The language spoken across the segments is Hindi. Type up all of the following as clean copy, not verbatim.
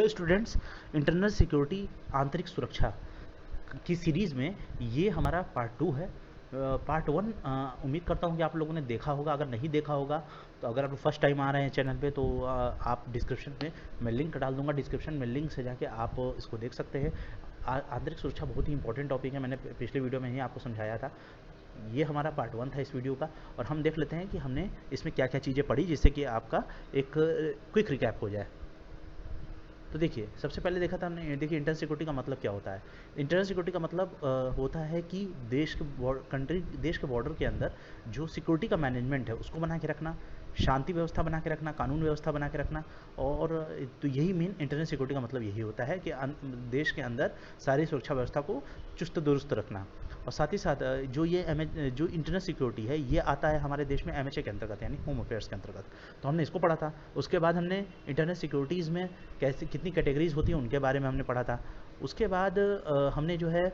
हेलो स्टूडेंट्स, इंटरनल सिक्योरिटी आंतरिक सुरक्षा की सीरीज़ में ये हमारा पार्ट 2 है। पार्ट 1 उम्मीद करता हूँ कि आप लोगों ने देखा होगा। अगर नहीं देखा होगा तो अगर आप फर्स्ट टाइम आ रहे हैं चैनल पे तो आप डिस्क्रिप्शन में मैं लिंक डाल दूंगा। डिस्क्रिप्शन में लिंक से जाके आप इसको देख सकते हैं। आंतरिक सुरक्षा बहुत ही इंपॉर्टेंट टॉपिक है, मैंने पिछले वीडियो में ही आपको समझाया था। ये हमारा पार्ट 1 था इस वीडियो का, और हम देख लेते हैं कि हमने इसमें क्या क्या चीज़ें पढ़ी, जिससे कि आपका एक क्विक रिकैप हो जाए। तो देखिए, सबसे पहले देखा था हमने, देखिए इंटरनल सिक्योरिटी का मतलब क्या होता है। इंटरनल सिक्योरिटी का मतलब होता है कि देश के बॉर्डर के अंदर जो सिक्योरिटी का मैनेजमेंट है उसको बना के रखना, शांति व्यवस्था बना के रखना, कानून व्यवस्था बना के रखना। और तो यही मेन इंटरनल सिक्योरिटी का मतलब यही होता है कि देश के अंदर सारी सुरक्षा व्यवस्था को चुस्त दुरुस्त रखना। और साथ ही साथ जो इंटरनल सिक्योरिटी है ये आता है हमारे देश में एमएचए के अंतर्गत, यानी होम अफेयर्स के अंतर्गत। तो हमने इसको पढ़ा था। उसके बाद हमने इंटरनल सिक्योरिटीज़ में कैसे कितनी कैटेगरीज होती हैं उनके बारे में हमने पढ़ा था। उसके बाद हमने जो है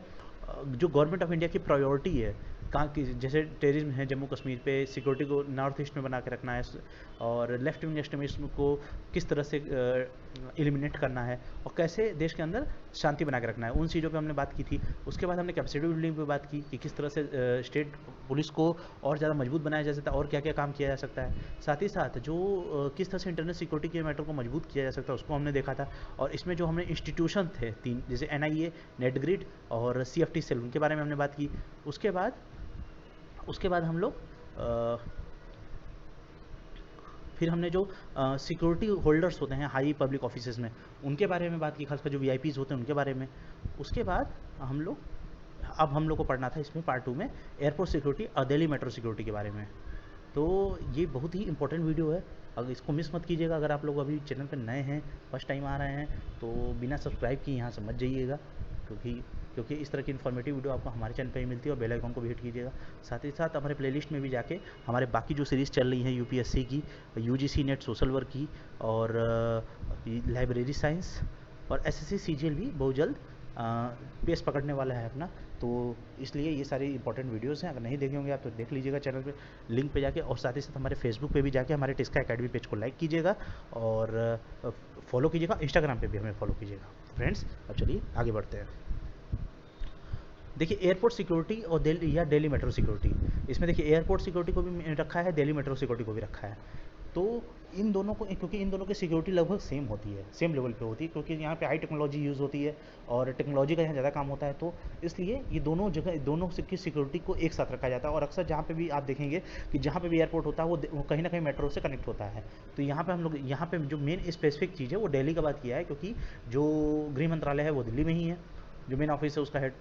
जो गवर्नमेंट ऑफ इंडिया की प्रायोरिटी है, कहाँ की, जैसे टेररिज्म है जम्मू कश्मीर पे, सिक्योरिटी को नॉर्थ ईस्ट में बना के रखना है, और लेफ्ट विंग एक्सट्रीमिज्म को किस तरह से एलिमिनेट करना है, और कैसे देश के अंदर शांति बना के रखना है, उन चीज़ों पे हमने बात की थी। उसके बाद हमने कैपेसिटी बिल्डिंग पे बात की कि किस तरह से स्टेट पुलिस को और ज़्यादा मजबूत बनाया जा सकता है और क्या क्या काम किया जा सकता है। साथ ही साथ जो किस तरह से इंटरनल सिक्योरिटी के मैटर को मजबूत किया जा सकता है उसको हमने देखा था। और इसमें जो हमने इंस्टीट्यूशन थे 3, जैसे एनआईए, नेटग्रिड और सीएफटी सेल, उनके बारे में हमने बात की। उसके बाद हम लोग फिर हमने जो सिक्योरिटी होल्डर्स होते हैं हाई पब्लिक ऑफिसेज में, उनके बारे में बात की, खासकर जो वीआईपीज होते हैं उनके बारे में। उसके बाद अब हम लोग को पढ़ना था इसमें पार्ट 2 में एयरपोर्ट सिक्योरिटी और दिल्ली मेट्रो सिक्योरिटी के बारे में। तो ये बहुत ही इंपॉर्टेंट वीडियो है, अगर इसको मिस मत कीजिएगा। अगर आप लोग अभी चैनल पर नए हैं, फर्स्ट टाइम आ रहे हैं, तो बिना सब्सक्राइब किए यहाँ से मत जाइएगा, क्योंकि इस तरह की इन्फॉर्मेटिव वीडियो आपको हमारे चैनल पर ही मिलती है। और बेल आइकन को भी हिट कीजिएगा। साथ ही साथ हमारे प्लेलिस्ट में भी जाके हमारे बाकी जो सीरीज़ चल रही हैं यूपीएससी की, यूजीसी नेट सोशल वर्क की, और लाइब्रेरी साइंस और एसएससी सीजीएल भी बहुत जल्द पेस पकड़ने वाला है अपना। तो इसलिए ये सारी इंपॉर्टेंट वीडियोस हैं, अगर नहीं देखे होंगे आप तो देख लीजिएगा चैनल पे, लिंक पे जाके। और साथ ही साथ हमारे फेसबुक पे भी जाके हमारे टिस्का एकेडमी पेज को लाइक कीजिएगा और फॉलो कीजिएगा। इंस्टाग्राम पे भी हमें फॉलो कीजिएगा। फ्रेंड्स, अब चलिए आगे बढ़ते हैं। देखिए, एयरपोर्ट सिक्योरिटी और दिल्ली मेट्रो सिक्योरिटी, इसमें देखिए एयरपोर्ट सिक्योरिटी को भी रखा है, दिल्ली मेट्रो सिक्योरिटी को भी रखा है। तो इन दोनों को, क्योंकि इन दोनों की सिक्योरिटी लगभग सेम होती है, सेम लेवल पे होती है, क्योंकि यहाँ पे हाई टेक्नोलॉजी यूज़ होती है और टेक्नोलॉजी का यहाँ ज़्यादा काम होता है। तो इसलिए ये दोनों जगह, दोनों की सिक्योरिटी को एक साथ रखा जाता है। और अक्सर जहाँ पे भी आप देखेंगे कि जहाँ पे भी एयरपोर्ट होता है वो कहीं ना कहीं मेट्रो से कनेक्ट होता है। तो यहाँ पे हम लोग, यहाँ पे जो मेन स्पेसिफिक चीज़ है वो दिल्ली का बात किया है, क्योंकि जो गृह मंत्रालय है वो दिल्ली में ही है, जो मेन ऑफिस है उसका हेड।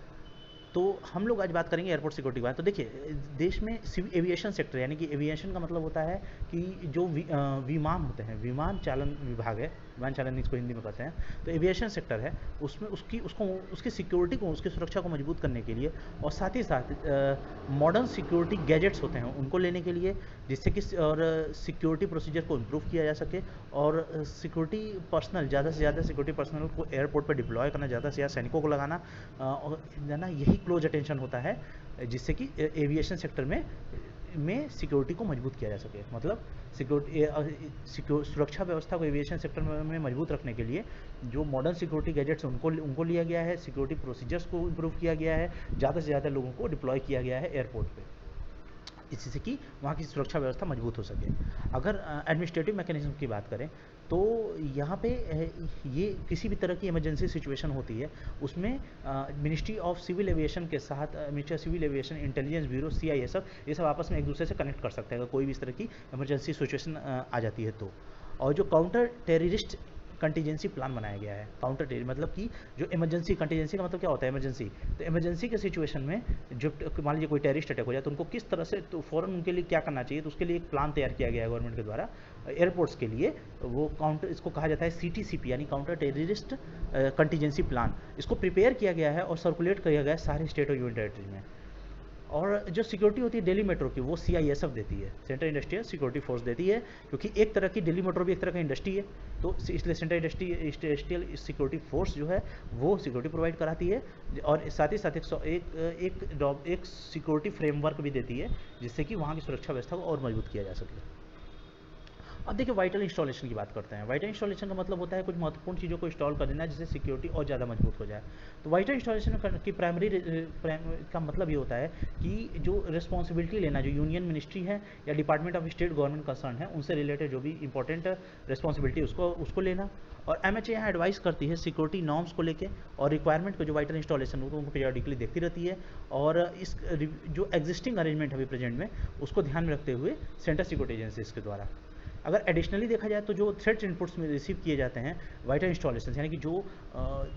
तो हम लोग आज बात करेंगे एयरपोर्ट सिक्योरिटी के बारे में। तो देखिए, देश में सिविल एविएशन सेक्टर, यानी कि एविएशन का मतलब होता है कि जो विमान होते हैं, विमान चालन विभाग है, विमान चालन इसको हिंदी में कहते हैं। तो एविएशन सेक्टर है, उसमें उसकी सिक्योरिटी को, उसकी सुरक्षा को मजबूत करने के लिए, और साथ ही साथ मॉडर्न सिक्योरिटी गैजेट्स होते हैं उनको लेने के लिए, जिससे कि और सिक्योरिटी प्रोसीजर को इम्प्रूव किया जा सके, और सिक्योरिटी पर्सनल, ज़्यादा से ज़्यादा सिक्योरिटी पर्सनल को एयरपोर्ट पर डिप्लॉय करना, ज़्यादा से ज़्यादा सैनिकों को लगाना, और ना यही क्लोज अटेंशन होता है, जिससे कि एविएशन सेक्टर में सिक्योरिटी को मजबूत किया जा सके। मतलब सुरक्षा व्यवस्था को एविएशन सेक्टर में मजबूत रखने के लिए जो मॉडर्न सिक्योरिटी गैजेट्स उनको लिया गया है, सिक्योरिटी प्रोसीजर्स को इम्प्रूव किया गया है, ज़्यादा से ज़्यादा लोगों को डिप्लॉय किया गया है एयरपोर्ट पे, इससे कि वहाँ की सुरक्षा व्यवस्था मजबूत हो सके। अगर एडमिनिस्ट्रेटिव मैकेनिज्म की बात करें तो यहाँ पे ये किसी भी तरह की इमरजेंसी सिचुएशन होती है, उसमें मिनिस्ट्री ऑफ सिविल एविएशन के साथ ministry of civil aviation, intelligence bureau, CISF, ये सब आपस में एक दूसरे से कनेक्ट कर सकते हैं अगर कोई भी इस तरह की इमरजेंसी सिचुएशन आ जाती है तो। और जो काउंटर टेररिस्ट कंटीजेंसी प्लान बनाया गया है, काउंटर टेरर मतलब कि जो इमरजेंसी, कंटीजेंसी का मतलब क्या होता है, इमरजेंसी। तो इमरजेंसी के सिचुएशन में जो मान लीजिए कोई टेररिस्ट अटैक हो जाए तो उनको किस तरह से, तो फ़ौरन उनके लिए क्या करना चाहिए, तो उसके लिए एक प्लान तैयार किया गया है गवर्नमेंट के द्वारा एयरपोर्ट्स के लिए। वो काउंटर, इसको कहा जाता है सीटीसीपी, यानी काउंटर टेररिस्ट कंटीजेंसी प्लान। इसको प्रिपेयर किया गया है और सर्कुलेट किया गया है सारे स्टेट और यूनियन टेरिटरी में। और जो सिक्योरिटी होती है दिल्ली मेट्रो की, वो सीआईएसएफ देती है, सेंट्रल इंडस्ट्रियल सिक्योरिटी फोर्स देती है, क्योंकि एक तरह की दिल्ली मेट्रो भी एक तरह का इंडस्ट्री है। तो इसलिए सेंट्रल इंडस्ट्रियल सिक्योरिटी फोर्स जो है वो सिक्योरिटी प्रोवाइड कराती है, और साथ ही साथ एक सिक्योरिटी फ्रेमवर्क भी देती है, जिससे कि वहाँ की सुरक्षा व्यवस्था को और मजबूत किया जा सके। अब देखिए वाइटल इंस्टॉलेशन की बात करते हैं। वाइटल इंस्टॉलेशन का मतलब होता है कुछ महत्वपूर्ण चीज़ों को इंस्टॉल कर देना जिससे सिक्योरिटी और ज़्यादा मजबूत हो जाए। तो वाइटल इंस्टॉलेशन की का मतलब ये होता है कि जो रिस्पॉन्सिबिलिटी लेना, जो यूनियन मिनिस्ट्री है या department of state government concern है, उनसे रिलेटेड जो भी इंपॉर्टेंट रिस्पॉन्सिबिलिटी उसको उसको लेना। और एमएचए यहाँ एडवाइस करती है सिक्योरिटी नॉर्म्स को लेके और रिक्वायरमेंट को, जो वाइटल इंस्टॉलेशन हो तो उनको पीरियडिकली देखती रहती है। और इस जो एग्जिस्टिंग अरेंजमेंट है अभी प्रेजेंट में, उसको ध्यान में रखते हुए सेंट्रल सिक्योरिटी एजेंसीज के द्वारा। अगर एडिशनली देखा जाए तो जो थ्रेट इनपुट्स में रिसीव किए जाते हैं वाइटल इंस्टॉलेशन, यानी कि जो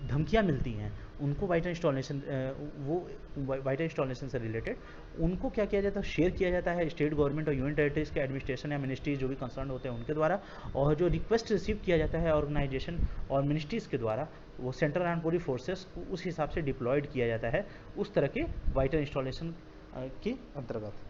धमकियाँ मिलती हैं उनको वाइटल इंस्टॉलेशन, वो वाइटल इंस्टॉलेशन से रिलेटेड उनको क्या किया जाता है, शेयर किया जाता है स्टेट गवर्नमेंट और यूनियन टेरिटरीज के एडमिनिस्ट्रेशन या मिनिस्ट्रीज जो भी कंसर्न होते हैं उनके द्वारा। और जो रिक्वेस्ट रिसीव किया जाता है ऑर्गेनाइजेशन और मिनिस्ट्रीज़ के द्वारा, वो सेंट्रल आर्म पुलिस फोर्सेस को उस हिसाब से डिप्लॉयड किया जाता है उस तरह के वाइटल इंस्टॉलेशन के अंतर्गत।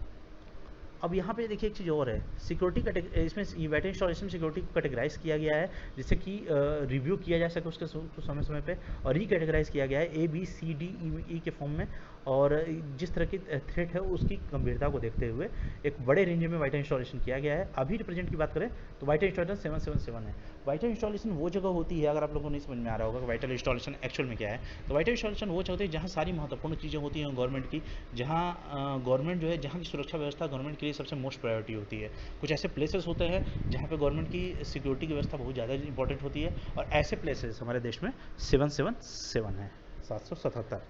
अब यहाँ पे देखिए एक चीज़ और है, सिक्योरिटी इसमें वाइटल इंस्टॉलेशन में सिक्योरिटी को कैटेगराइज किया गया है जिससे कि रिव्यू किया जा सके उसके समय समय पे, और रीकैटेगराइज किया गया है ABCDE के फॉर्म में। और जिस तरह की थ्रेट है उसकी गंभीरता को देखते हुए एक बड़े रेंज में वाइटल इंस्टॉलेशन किया गया है। अभी रिप्रेजेंट की बात करें तो वाइटल इंस्टॉलेशन 777 है। वाइटल इंस्टॉलेशन वो जगह होती है, अगर आप लोगों को नहीं समझ में आ रहा होगा कि वाइटल इंस्टॉलेशन एक्चुअल में क्या है, तो वाइटल इंस्टॉलेशन वो जगह होती है जहाँ सारी महत्वपूर्ण चीज़ें होती हैं गवर्नमेंट की, जहाँ गवर्नमेंट जो है, जहाँ की सुरक्षा व्यवस्था गवर्नमेंट के लिए सबसे मोस्ट प्रायोरिटी होती है। कुछ ऐसे प्लेसेस होते हैं जहाँ पे गवर्नमेंट की सिक्योरिटी की व्यवस्था बहुत ज़्यादा इंपॉर्टेंट होती है, और ऐसे प्लेसेस हमारे देश में 777 है, 777।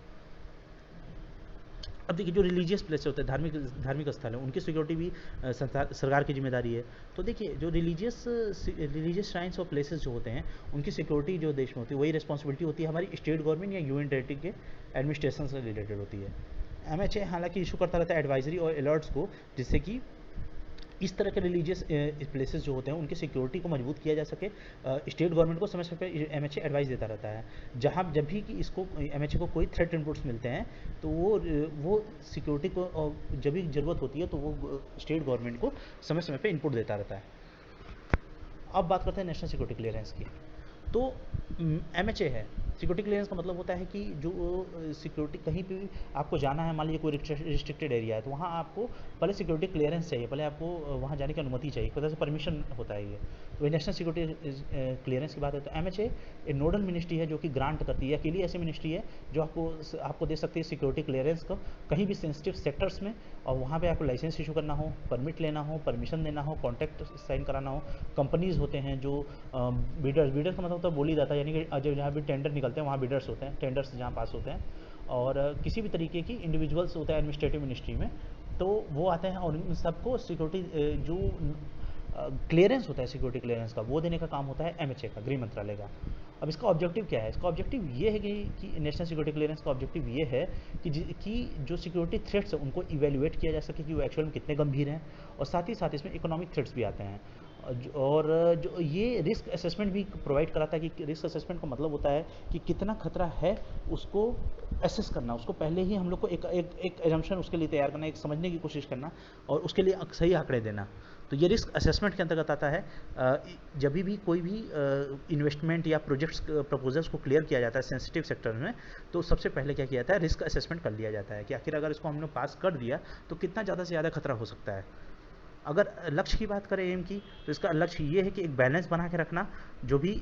अब देखिए जो रिलीजियस प्लेस होते हैं, धार्मिक स्थल है, उनकी सिक्योरिटी भी सरकार की जिम्मेदारी है। तो देखिए जो रिलीजियस श्राइन्स और प्लेसेस जो होते हैं उनकी सिक्योरिटी जो देश में होती है वही रिस्पॉन्सिबिलिटी होती है हमारी स्टेट गवर्नमेंट या यूनियन टेरिटरी के एडमिनिस्ट्रेशन से रिलेटेड होती है। एमएचए हालांकि इशू करता रहता है एडवाइजरी और अलर्ट्स को, जिससे कि इस तरह के रिलीजियस प्लेसेस जो होते हैं उनकी सिक्योरिटी को मजबूत किया जा सके। स्टेट गवर्नमेंट को समय समय पर एमएचए एडवाइस देता रहता है, जहाँ जब भी कि इसको एमएचए को कोई थ्रेट इनपुट्स मिलते हैं तो वो सिक्योरिटी को जब भी ज़रूरत होती है तो वो स्टेट गवर्नमेंट को समय समय पर इनपुट देता रहता है। अब बात करते हैं नेशनल सिक्योरिटी क्लियरेंस की। तो एमएचए है, सिक्योरिटी क्लियरेंस का मतलब होता है कि जो सिक्योरिटी कहीं पे भी आपको जाना है, मान लीजिए कोई रिस्ट्रिक्टेड एरिया है तो वहाँ आपको पहले सिक्योरिटी क्लियरेंस चाहिए, पहले आपको वहाँ जाने की अनुमति चाहिए, एक तरह से परमिशन होता है ये। तो ये नेशनल सिक्योरिटी क्लियरेंस की बात है। तो एमएचए एक नोडल मिनिस्ट्री है जो कि ग्रांट करती है, अकेली ऐसी मिनिस्ट्री है जो आपको दे सकती है सिक्योरिटी क्लियरेंस को कहीं भी सेंसिटिव सेक्टर्स में, और वहाँ पे आपको लाइसेंस इशू करना हो, परमिट लेना हो, परमिशन देना हो, कॉन्ट्रैक्ट साइन कराना हो। कंपनीज होते हैं जो बिडर्स का मतलब तो बोल ही जाता है, यानी कि जब जहाँ भी टेंडर निकलते हैं वहाँ बिडर्स होते हैं, टेंडर्स जहाँ पास होते हैं। और किसी भी तरीके की इंडिविजुअल्स होता है एडमिनिस्ट्रेटिव मिनिस्ट्री में, तो वो आते हैं और इन सबको सिक्योरिटी जो क्लियरेंस होता है सिक्योरिटी क्लियरेंस का, वो देने का काम होता है एमएचए का, गृह मंत्रालय का। अब इसका ऑब्जेक्टिव क्या है? इसका ऑब्जेक्टिव ये है कि नेशनल सिक्योरिटी क्लियरेंस का ऑब्जेक्टिव ये है कि जो सिक्योरिटी थ्रेट्स है उनको इवेल्युएट किया जा सके कि वो एक्चुअल में कितने गंभीर हैं, और साथ ही साथ इसमें इकोनॉमिक थ्रेट्स भी आते हैं। और जो ये रिस्क असेसमेंट भी प्रोवाइड कराता है कि रिस्क असेसमेंट का मतलब होता है कि कितना खतरा है उसको एसेस करना, उसको पहले ही हम लोग को एक एजम्पशन उसके लिए तैयार करना, एक समझने की कोशिश करना और उसके लिए सही आंकड़े देना। तो ये रिस्क असेसमेंट के अंतर्गत आता है। जब भी कोई भी इन्वेस्टमेंट या प्रोजेक्ट्स प्रपोजल्स को क्लियर किया जाता है सेंसिटिव सेक्टर में, तो सबसे पहले क्या किया जाता है, रिस्क असेसमेंट कर लिया जाता है कि आखिर अगर इसको हमने पास कर दिया तो कितना ज़्यादा से ज़्यादा खतरा हो सकता है। अगर लक्ष्य की बात करें एम की, तो इसका लक्ष्य ये है कि एक बैलेंस बना के रखना, जो भी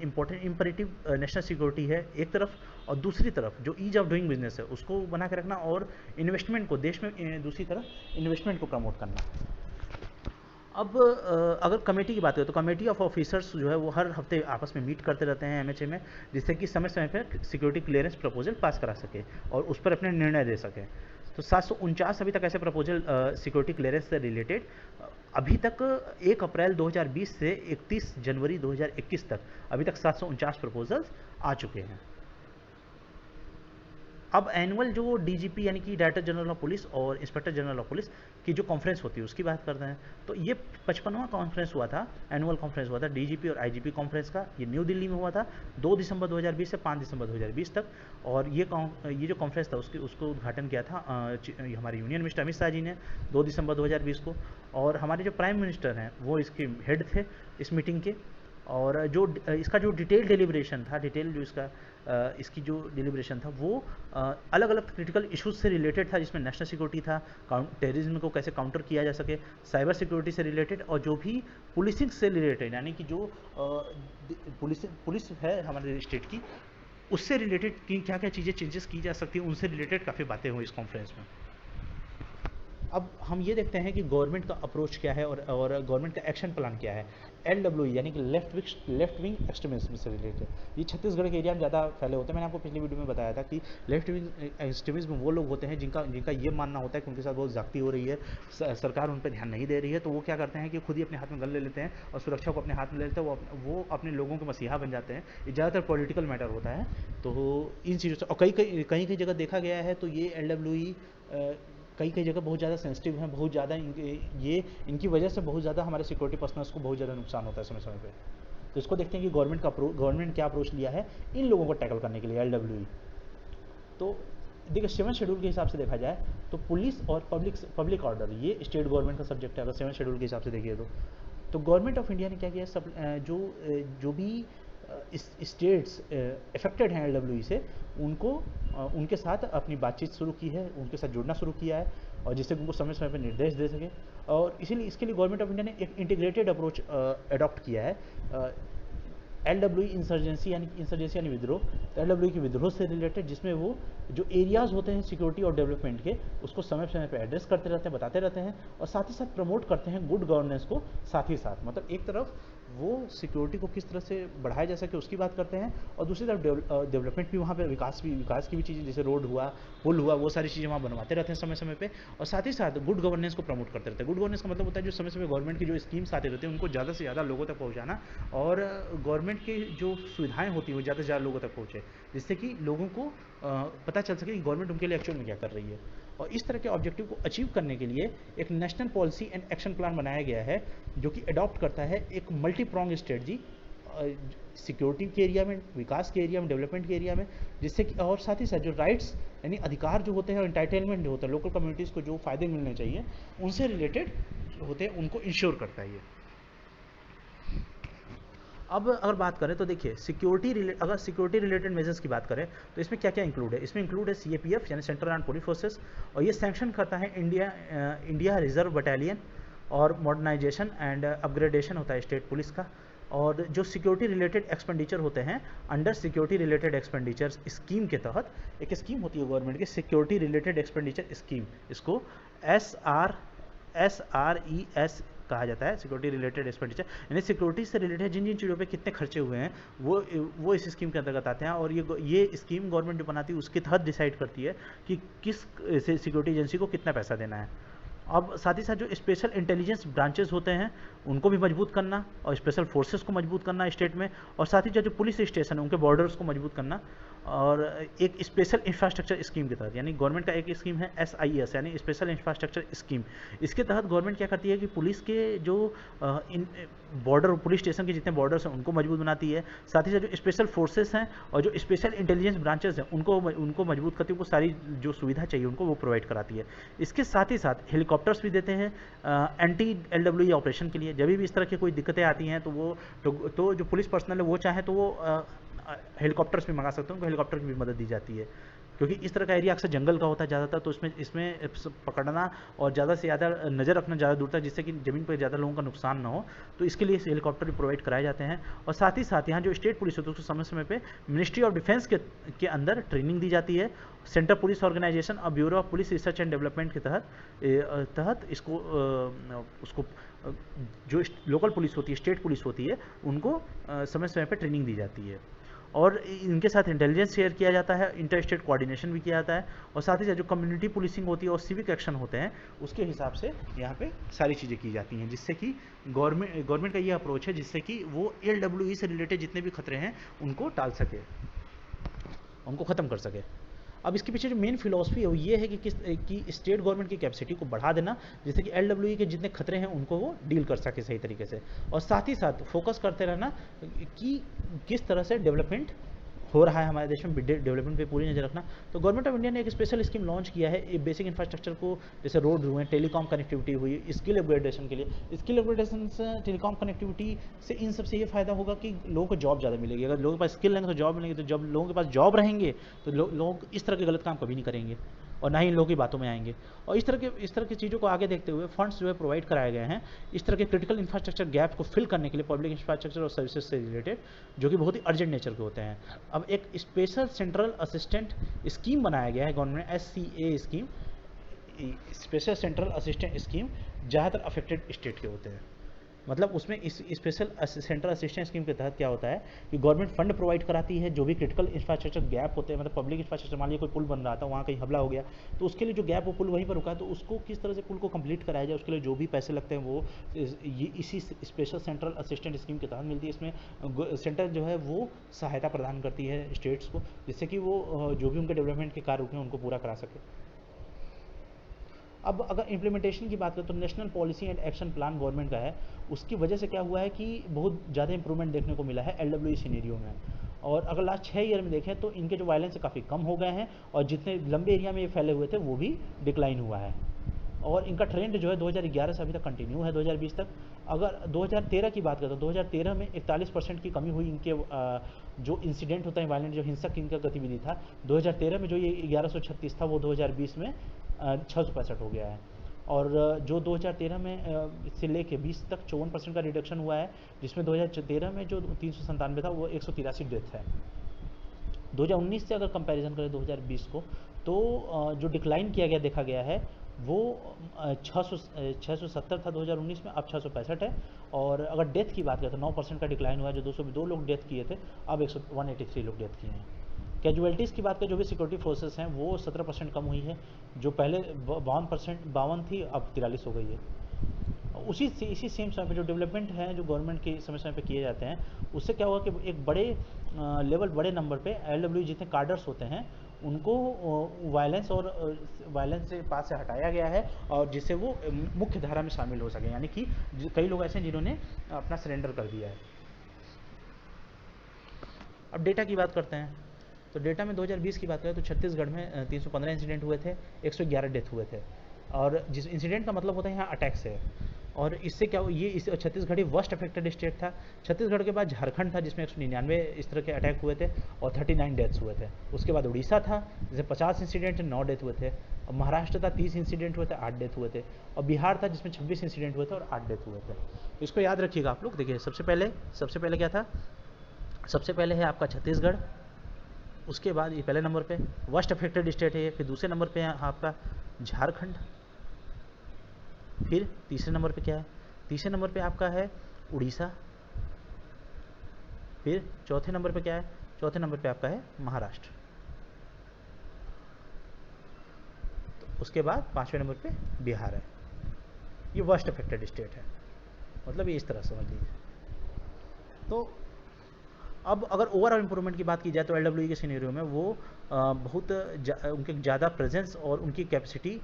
इंपॉर्टेंट इंपरेटिव नेशनल सिक्योरिटी है एक तरफ, और दूसरी तरफ जो ईज ऑफ डूइंग बिजनेस है उसको बना के रखना, और इन्वेस्टमेंट को देश में दूसरी तरफ इन्वेस्टमेंट को प्रमोट करना। अब अगर कमेटी की बात करें तो कमेटी ऑफ ऑफिसर्स जो है वो हर हफ्ते आपस में मीट करते रहते हैं एमएचए में, जिससे कि समय समय पर सिक्योरिटी क्लियरेंस प्रपोजल पास करा सके और उस पर अपने निर्णय दे सके। तो 749 अभी तक ऐसे प्रपोजल सिक्योरिटी क्लियरेंस से रिलेटेड अभी तक 1 अप्रैल 2020 से 31 जनवरी 2021 तक अभी तक 749 प्रपोजल्स आ चुके हैं। अब एनुअल जो डीजीपी यानी कि डायरेक्टर जनरल ऑफ पुलिस और इंस्पेक्टर जनरल ऑफ पुलिस की जो कॉन्फ्रेंस होती है उसकी बात करते हैं। तो ये 55वां कॉन्फ्रेंस हुआ था, एनुअल कॉन्फ्रेंस हुआ था डीजीपी और आईजीपी कॉन्फ्रेंस का। ये न्यू दिल्ली में हुआ था 2 दिसंबर 2020 से 5 दिसंबर 2020 तक। और ये जो कॉन्फ्रेंस था उसको उद्घाटन किया था हमारे यूनियन मिनिस्टर अमित शाह जी ने 2 दिसंबर 2020 को। और हमारे जो प्राइम मिनिस्टर हैं वो इसके हेड थे इस मीटिंग के। और जो इसका जो डिटेल डिलिब्रेशन था, डिटेल जो इसकी जो डिलिब्रेशन था वो अलग अलग क्रिटिकल इश्यूज से रिलेटेड था, जिसमें नेशनल सिक्योरिटी था, टेररिज्म को कैसे काउंटर किया जा सके, साइबर सिक्योरिटी से रिलेटेड, और जो भी पुलिसिंग से रिलेटेड, यानी कि जो पुलिस है हमारे स्टेट की, उससे रिलेटेड कि क्या क्या चीज़ें चेंजेस की जा सकती हैं, उनसे रिलेटेड काफ़ी बातें हुई इस कॉन्फ्रेंस में। अब हम ये देखते हैं कि गवर्नमेंट का अप्रोच क्या है और गवर्नमेंट का एक्शन प्लान क्या है। LWE यानी कि लेफ्ट विंग एक्सट्रीमिज्म से रिलेटेड, ये छत्तीसगढ़ के एरिया में ज़्यादा फैले होते हैं। मैंने आपको पिछली वीडियो में बताया था कि लेफ्ट विंग एक्सट्रीमिज्म वो लोग होते हैं जिनका ये मानना होता है कि उनके साथ बहुत ज़्यादती हो रही है, सरकार उन पर ध्यान नहीं दे रही है, तो वो क्या करते हैं कि खुद ही अपने हाथ में गन ले लेते हैं और सुरक्षा को अपने हाथ में ले लेते हैं, वो अपने लोगों के मसीहा बन जाते हैं। ये ज़्यादातर पॉलिटिकल मैटर होता है। तो इन चीज़ों से, और कई जगह देखा गया है तो ये LWE कई जगह बहुत ज़्यादा सेंसिटिव हैं, बहुत ज़्यादा इनकी वजह से बहुत ज़्यादा हमारे सिक्योरिटी पर्सनल्स को बहुत ज़्यादा नुकसान होता है समय समय पे। तो इसको देखते हैं कि गवर्नमेंट क्या अप्रोच लिया है इन लोगों को टैकल करने के लिए, LWE। तो देखिए 7 शेड्यूल के हिसाब से देखा जाए तो पुलिस और पब्लिक ऑर्डर ये स्टेट गवर्नमेंट का सब्जेक्ट है, अगर 7 शेड्यूल के हिसाब से देखिए तो गवर्नमेंट ऑफ इंडिया ने क्या किया, जो भी स्टेट्स इफेक्टेड हैं LWE से, उनके साथ अपनी बातचीत शुरू की है, उनके साथ जुड़ना शुरू किया है, और जिससे उनको समय समय पर निर्देश दे सके। और इसीलिए इसके लिए गवर्नमेंट ऑफ इंडिया ने एक इंटीग्रेटेड अप्रोच अडॉप्ट किया है। LWE इंसर्जेंसी यानी विद्रोह, तो LWE के विद्रोह से रिलेटेड, जिसमें वो जो एरियाज़ होते हैं सिक्योरिटी और डेवलपमेंट के, उसको समय समय पर एड्रेस करते रहते हैं, बताते रहते हैं, और साथ ही साथ प्रमोट करते हैं गुड गवर्नेंस को। साथ ही साथ मतलब एक तरफ वो सिक्योरिटी को किस तरह से बढ़ाया जा सके उसकी बात करते हैं, और दूसरी तरफ डेवलपमेंट भी, वहाँ पे विकास की भी चीज़ें, जैसे रोड हुआ, पुल हुआ, वो सारी चीज़ें वहाँ बनवाते रहते हैं समय समय पे, और साथ ही साथ गुड गवर्नेंस को प्रमोट करते रहते हैं। गुड गवर्नेंस का मतलब होता है जो समय समय गवर्नमेंट की जो स्कीम्स आते रहते हैं उनको ज़्यादा से ज़्यादा लोगों तक पहुँचाना, और गवर्नमेंट की जो सुविधाएँ होती हैं वो ज़्यादा से ज़्यादा लोगों तक पहुँचे, जिससे कि लोगों को पता चल सके कि गवर्नमेंट उनके लिए एक्चुअल में क्या कर रही है। और इस तरह के ऑब्जेक्टिव को अचीव करने के लिए एक national policy and action plan बनाया गया है, जो कि अडॉप्ट करता है एक मल्टी प्रोंग स्ट्रेटजी सिक्योरिटी के एरिया में, विकास के एरिया में, डेवलपमेंट के एरिया में, जिससे कि और साथ ही साथ जो राइट्स यानी अधिकार जो होते हैं और इंटाइटलमेंट जो होता है, लोकल कम्युनिटीज़ को जो फ़ायदे मिलने चाहिए उनसे रिलेटेड होते हैं, उनको इंश्योर करता है ये। अब अगर बात करें तो देखिए अगर सिक्योरिटी रिलेटेड मेजर्स की बात करें तो इसमें क्या क्या इंक्लूड है। इसमें इंक्लूड है CAPF यानी सेंट्रल आर्म्ड पुलिस फोर्सेस, और ये सैंक्शन करता है इंडिया रिजर्व बटालियन, और मॉडर्नाइजेशन एंड अपग्रेडेशन होता है स्टेट पुलिस का। और जो सिक्योरिटी रिलेटेड एक्सपेंडिचर होते हैं under security related expenditure scheme के तहत, एक स्कीम होती है गवर्नमेंट की सिक्योरिटी रिलेटेड एक्सपेंडिचर स्कीम, इसको SRES कहा जाता है, सिक्योरिटी रिलेटेड एक्सपेंडिचर, यानी सिक्योरिटी से रिलेटेड जिन जिन चीज़ों पे कितने खर्चे हुए हैं वो इस स्कीम के अंतर्गत आते हैं। और ये स्कीम गवर्नमेंट जो बनाती है उसके तहत डिसाइड करती है कि किस सिक्योरिटी एजेंसी को कितना पैसा देना है। अब साथ ही साथ जो स्पेशल इंटेलिजेंस ब्रांचेस होते हैं उनको भी मजबूत करना, और स्पेशल फोर्सेस को मजबूत करना स्टेट में, और साथ ही जो पुलिस स्टेशन है उनके बॉर्डर्स को मजबूत करना, और एक स्पेशल इंफ्रास्ट्रक्चर स्कीम के तहत, यानी गवर्नमेंट का एक स्कीम है SIS यानी स्पेशल इंफ्रास्ट्रक्चर स्कीम। इसके तहत गवर्नमेंट क्या करती है कि पुलिस के जो बॉर्डर पुलिस स्टेशन के जितने बॉर्डर्स हैं उनको मजबूत बनाती है, साथ ही साथ जो स्पेशल फोर्सेस हैं और जो स्पेशल इंटेलिजेंस ब्रांचेस हैं उनको मजबूत करती है, वो सारी जो सुविधा चाहिए उनको वो प्रोवाइड कराती है। इसके साथ ही साथ हेलीकॉप्टर्स भी देते हैं एंटी LWE ऑपरेशन के लिए। जब भी इस तरह की कोई दिक्कतें आती हैं तो जो पुलिस पर्सनल है वो चाहे तो वो हेलीकॉप्टर्स भी मंगा सकते हैं, उनको हेलीकॉप्टर की भी मदद दी जाती है, क्योंकि इस तरह का एरिया अक्सर जंगल का होता है ज़्यादातर, तो इसमें पकड़ना और ज़्यादा से ज़्यादा नज़र रखना ज़्यादा दूर तक, जिससे कि ज़मीन पर ज़्यादा लोगों का नुकसान ना हो, तो इसके लिए हेलीकॉप्टर भी प्रोवाइड कराए जाते हैं। और साथ ही साथ यहाँ जो स्टेट पुलिस होती है उसको समय समय पे मिनिस्ट्री ऑफ डिफेंस के अंदर ट्रेनिंग दी जाती है। सेंट्रल पुलिस ऑर्गेनाइजेशन और bureau of police research and development के तहत उसको जो लोकल पुलिस होती है, स्टेट पुलिस होती है, उनको समय समय पर ट्रेनिंग दी जाती है, और इनके साथ इंटेलिजेंस शेयर किया जाता है, इंटर स्टेट कोऑर्डिनेशन भी किया जाता है, और साथ ही साथ जो कम्युनिटी पुलिसिंग होती है और सिविक एक्शन होते हैं उसके हिसाब से यहाँ पे सारी चीज़ें की जाती हैं, जिससे कि गवर्नमेंट का ये अप्रोच है जिससे कि वो LWE से रिलेटेड जितने भी खतरे हैं उनको टाल सके, उनको ख़त्म कर सके। अब इसके पीछे जो मेन फिलॉसफी है वो ये है कि स्टेट गवर्नमेंट की कैपेसिटी को बढ़ा देना, जिससे कि LWE के जितने खतरे हैं उनको वो डील कर सके सही तरीके से, और साथ ही साथ फोकस करते रहना कि किस तरह से डेवलपमेंट हो रहा है हमारे देश में डेवलपमेंट पे पूरी नज़र रखना। तो गवर्नमेंट ऑफ इंडिया ने एक स्पेशल स्कीम लॉन्च किया है बेसिक इंफ्रास्ट्रक्चर को, जैसे रोड हुए, टेलीकॉम कनेक्टिविटी हुई, स्किल अपग्रेडेशन के लिए। स्किल अपग्रेडेशन से, टेलीकॉम कनेक्टिविटी से, इन सबसे ये फायदा होगा कि लोगों को जॉब ज़्यादा मिलेगी। अगर लोगों के पास स्किल रहेंगे तो जॉब मिलेंगे, तो जब लोगों के पास जॉब रहेंगे तो लोग इस तरह के गलत काम कभी नहीं करेंगे और ना ही इन लोगों की बातों में आएंगे। और इस तरह की चीज़ों को आगे देखते हुए फंड्स जो है प्रोवाइड कराए गए हैं इस तरह के क्रिटिकल इंफ्रास्ट्रक्चर गैप को फिल करने के लिए, पब्लिक इंफ्रास्ट्रक्चर और सर्विसेज से रिलेटेड, जो कि बहुत ही अर्जेंट नेचर के होते हैं। अब एक स्पेशल सेंट्रल असिस्टेंट स्कीम बनाया गया है government, SCA scheme, special central assistant scheme, ज़्यादातर अफेक्टेड स्टेट के होते हैं। मतलब उसमें इस स्पेशल सेंट्रल असिस्टेंस स्कीम के तहत क्या होता है कि गवर्नमेंट फंड प्रोवाइड कराती है, जो भी क्रिटिकल इंफ्रास्ट्रक्चर गैप होते हैं, मतलब पब्लिक इंफ्रास्ट्रक्चर, मान लीजिए कोई पुल बन रहा था, वहाँ कहीं हमला हो गया, तो उसके लिए जो गैप वो पुल वहीं पर रुका है, तो उसको किस तरह से पुल को कंप्लीट कराया जाए, उसके लिए जो भी पैसे लगते हैं वो इसी स्पेशल सेंट्रल असिस्टेंट स्कीम के तहत मिलती है। इसमें सेंटर जो है वो सहायता प्रदान करती है स्टेट्स को, जिससे कि वो जो भी उनके डेवलपमेंट के कार्य रुके हैं उनको पूरा करा सके। अब अगर इम्प्लीमेंटेशन की बात करें तो national policy and action plan government का है, उसकी वजह से क्या हुआ है कि बहुत ज़्यादा इंप्रूवमेंट देखने को मिला है LWE सिनेरियो में। और अगर लास्ट 6 ईयर में देखें तो इनके जो वायलेंस है काफ़ी कम हो गए हैं, और जितने लंबे एरिया में ये फैले हुए थे वो भी डिक्लाइन हुआ है। और इनका ट्रेंड जो है 2011 से अभी तक कंटिन्यू है 2020 तक। अगर 2013 की बात करें तो 2013 में 41% की कमी हुई इनके जो इंसिडेंट होता है वायलेंट, जो हिंसक इनका गतिविधि था 2013 में, जो ये 1136 था वो 2020 में 665 हो गया है। और जो 2013 में से लेके 20 तक 54% का रिडक्शन हुआ है, जिसमें 2013 में जो 397 था वो 183 डेथ है। 2019 से अगर कंपैरिजन करें 2020 को, तो जो डिक्लाइन किया गया देखा गया है वो 670 था 2019 में, अब 665 है। और अगर डेथ की बात करें तो 9% का डिक्लाइन हुआ है, जो 202 लोग डेथ किए थे अब 183 लोग डेथ किए हैं। कैजुअलिटीज़ की बात करें, जो भी सिक्योरिटी फोर्सेस हैं वो 17% कम हुई है, जो पहले 52 थी अब 43 हो गई है। इसी सेम समय पे जो डेवलपमेंट है जो गवर्नमेंट के समय समय पे किए जाते हैं, उससे क्या होगा कि एक बड़े लेवल, बड़े नंबर पे LWE जितने कार्डर्स होते हैं उनको वायलेंस से पास से हटाया गया है, और जिससे वो मुख्य धारा में शामिल हो सके। यानी कि कई लोग ऐसे हैं जिन्होंने अपना सरेंडर कर दिया है। अब डेटा की बात करते हैं, तो डेटा में 2020 की बात करें तो छत्तीसगढ़ में 315 इंसिडेंट हुए थे, 111 डेथ हुए थे। और जिस इंसिडेंट का मतलब होता है यहाँ अटैक से, और इससे क्या ये इस छत्तीसगढ़ ही वर्स्ट अफेक्टेड स्टेट था। छत्तीसगढ़ के बाद झारखंड था जिसमें 199 इस तरह के अटैक हुए थे और 39 डेथ्स हुए थे। उसके बाद उड़ीसा था जिसमें 50 इंसिडेंट 9 डेथ हुए थे। और महाराष्ट्र था 30 इंसिडेंट हुए थे 8 डेथ हुए थे। और बिहार था जिसमें 26 इंसिडेंट हुए थे और 8 डेथ हुए थे। इसको याद रखिएगा आप लोग। देखिए सबसे पहले क्या था, सबसे पहले है आपका छत्तीसगढ़, उसके बाद ये पहले नंबर पे वर्स्ट अफेक्टेड स्टेट है ये, फिर दूसरे नंबर पे है आपका झारखंड, फिर तीसरे नंबर पे क्या है, तीसरे नंबर पे आपका है उड़ीसा, फिर चौथे नंबर पे क्या है, चौथे नंबर पे आपका है महाराष्ट्र, तो उसके बाद पांचवें नंबर पे बिहार है। ये वर्स्ट अफेक्टेड स्टेट है, मतलब ये इस तरह समझ लीजिए। तो अब अगर ओवरऑल इंप्रूवमेंट की बात की जाए तो LWE के सिनेरियो में वो उनके ज़्यादा प्रेजेंस और उनकी कैपेसिटी,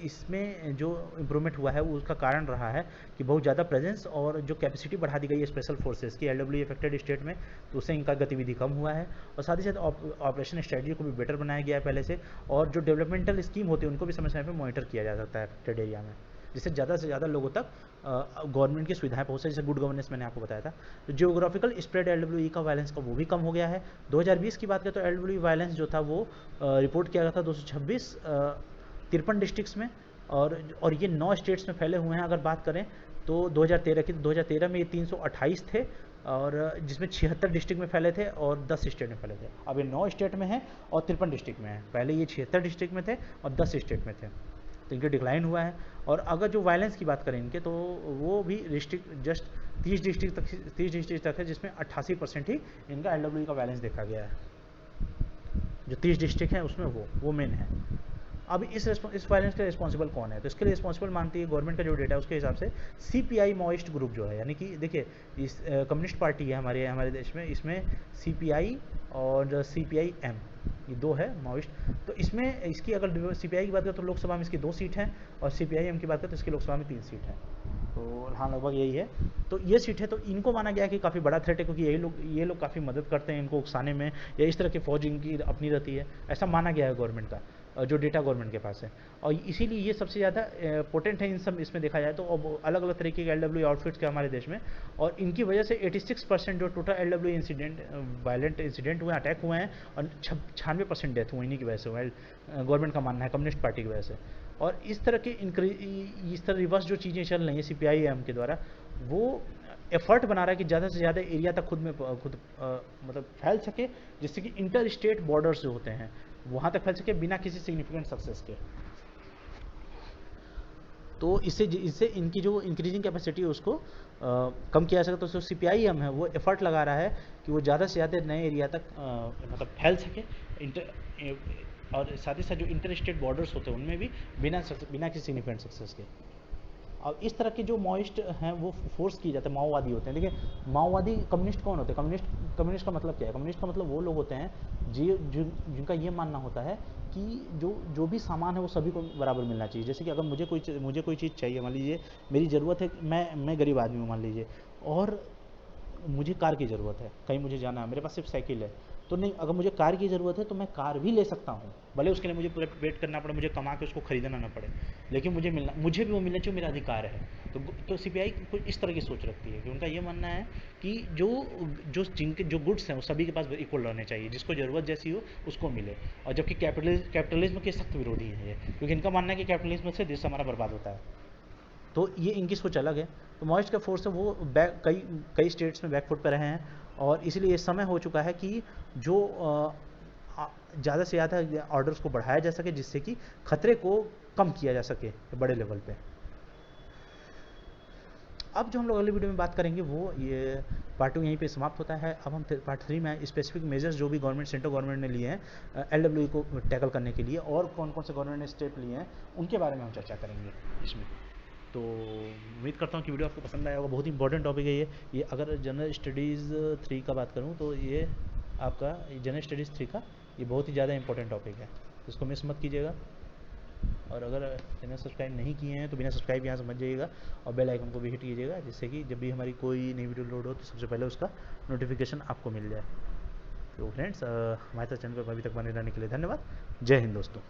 इसमें जो इम्प्रूवमेंट हुआ है वो उसका कारण रहा है कि बहुत ज़्यादा प्रेजेंस और जो कैपेसिटी बढ़ा दी गई है स्पेशल फोर्सेस की LWE अफेक्टेड स्टेट में, तो उससे इनका गतिविधि कम हुआ है। और साथ ही साथ ऑपरेशन स्ट्रेटजी को भी बेटर बनाया गया है पहले से, और जो डेवलपमेंटल स्कीम होती है उनको भी समय समय पर मॉनिटर किया जा सकता है अफेक्टेड एरिया में, जिससे ज़्यादा से ज़्यादा लोगों तक गवर्नमेंट की सुविधाएं पहुँच सके। जैसे गुड गवर्नेंस मैंने आपको बताया था। तो जियोग्राफिकल स्प्रेड LWE का वायलेंस का वो भी कम हो गया है। 2020 की बात करें तो LWE वायलेंस जो था वो रिपोर्ट किया गया था 226 53 डिस्ट्रिक्ट्स में, और ये 9 स्टेट्स में फैले हुए हैं। अगर बात करें तो 2013 की, 2013 में ये 328 थे, और जिसमें 76 डिस्ट्रिक्ट में फैले थे और 10 स्टेट में फैले थे। अब ये 9 स्टेट में है और 53 डिस्ट्रिक्ट में है। पहले ये 76 डिस्ट्रिक्ट में थे और 10 स्टेट में थे, तो इनके डिक्लाइन हुआ है। और अगर जो वायलेंस की बात करें इनके, तो वो भी डिस्ट्रिक्ट जस्ट 30 डिस्ट्रिक्ट तक है, जिसमें 88% ही इनका LWE का वायलेंस देखा गया है। जो 30 डिस्ट्रिक्ट हैं उसमें वो मेन है। अब इस वायलेंस के रिस्पॉन्सिबल कौन है, तो इसके लिए रिस्पॉन्सिबल मानती है गवर्नमेंट का जो डेटा है उसके हिसाब से CPI माओइस्ट ग्रुप जो है, यानी कि देखिए इस कम्युनिस्ट पार्टी है हमारे देश में, इसमें CPI और CPI-M ये दो है माओइस्ट। तो इसमें इसकी अगर CPI की बात करें तो लोकसभा में इसकी 2 सीट हैं, और CPI-M की बात करें तो इसकी लोकसभा में 3 सीट हैं। तो हाँ लगभग यही है। तो ये सीट है, तो इनको माना गया है कि काफ़ी बड़ा थ्रेट है, क्योंकि ये लोग काफ़ी मदद करते हैं इनको उकसाने में, या इस तरह की फौज इनकी अपनी रहती है, ऐसा माना गया है गवर्नमेंट का, जो डेटा गवर्नमेंट के पास है। और इसीलिए ये सबसे ज़्यादा पोटेंट है इन सब, इसमें देखा जाए तो। अब अलग अलग तरीके के LWE आउटफिट्स के हमारे देश में, और इनकी वजह से 86% जो total LWE incident, violent incident हुए, अटैक हुए हैं, और 96% डेथ हुई इन्हीं की वजह से हुए, गवर्नमेंट का मानना है, कम्युनिस्ट पार्टी की वजह से। और इस तरह के इस तरह रिवर्स जो चीज़ें चल रही हैं CPIM के द्वारा, वो एफर्ट बना रहा है कि ज़्यादा से ज़्यादा एरिया तक मतलब फैल सके, जिससे कि इंटर स्टेट बॉर्डर्स जो होते हैं वहाँ तक फैल सके बिना किसी सिग्निफिकेंट सक्सेस के। तो इससे इनकी जो इंक्रीजिंग कैपेसिटी है उसको कम किया जा सकता है। तो CPIM है वो एफर्ट लगा रहा है कि वो ज़्यादा से ज़्यादा नए एरिया तक मतलब फैल सके, और साथ ही साथ जो इंटर स्टेट बॉर्डर्स होते हैं उनमें भी बिना किसी सिग्निफिकेंट सक्सेस के। अब इस तरह के जो माओइस्ट हैं वो फोर्स किए जाते हैं, माओवादी होते हैं। देखिए माओवादी, कम्युनिस्ट कौन होते हैं? कम्युनिस्ट का मतलब क्या है? कम्युनिस्ट का मतलब वो लोग होते हैं जिनका ये मानना होता है कि जो भी सामान है वो सभी को बराबर मिलना चाहिए। जैसे कि अगर मुझे कोई चीज़ चाहिए, मान लीजिए मेरी ज़रूरत है, मैं गरीब आदमी हूँ मान लीजिए, और मुझे कार की ज़रूरत है, कहीं मुझे जाना है, मेरे पास सिर्फ साइकिल है, तो नहीं, अगर मुझे कार की ज़रूरत है तो मैं कार भी ले सकता हूँ, भले उसके लिए मुझे पूरा वेट करना पड़े, मुझे कमा के उसको खरीदना ना पड़े, लेकिन मुझे भी वो मिलना चाहिए, मेरा अधिकार है। तो CPI कुछ इस तरह की सोच रखती है कि उनका ये मानना है कि जो गुड्स हैं वो सभी के पास इक्वल रहने चाहिए, जिसको ज़रूरत जैसी हो उसको मिले। और जबकि कैपिटलिज्म के सख्त विरोधी हैं ये, क्योंकि इनका मानना है कि कैपिटलिज्म से देश हमारा बर्बाद होता है। तो ये इनकी सोच अलग है। तो माओइस्ट का फोर्स है वो कई कई स्टेट्स में बैकफुट पर रहे हैं, और इसीलिए ये समय हो चुका है कि जो ज़्यादा से ज़्यादा ऑर्डर्स को बढ़ाया जा सके, जिससे कि खतरे को कम किया जा सके बड़े लेवल पे। अब जो हम लोग अगली वीडियो में बात करेंगे वो ये पार्ट 2 यहीं पे समाप्त होता है। अब हम पार्ट 3 में स्पेसिफिक मेजर्स जो भी सेंट्रल गवर्नमेंट ने लिए हैं LWE को टैकल करने के लिए, और कौन कौन से गवर्नमेंट ने स्टेप लिए हैं उनके बारे में हम चर्चा करेंगे इसमें। तो उम्मीद करता हूँ कि वीडियो आपको पसंद आया होगा। बहुत ही इंपॉर्टेंट टॉपिक है ये अगर जनरल स्टडीज़ 3 का बात करूँ तो ये आपका जनरल स्टडीज़ 3 का ये बहुत ही ज़्यादा इंपॉर्टेंट टॉपिक है, इसको मिस मत कीजिएगा। और अगर चैनल सब्सक्राइब नहीं किए हैं तो बिना सब्सक्राइब यहाँ समझ जाइएगा, और बेल आइकन को भी हिट कीजिएगा, जिससे कि जब भी हमारी कोई नई वीडियो लोड हो तो सबसे पहले उसका नोटिफिकेशन आपको मिल जाए। तो फ्रेंड्स हमारे साथ चैनल पर अभी तक बने रहने के लिए धन्यवाद। जय हिंद दोस्तों।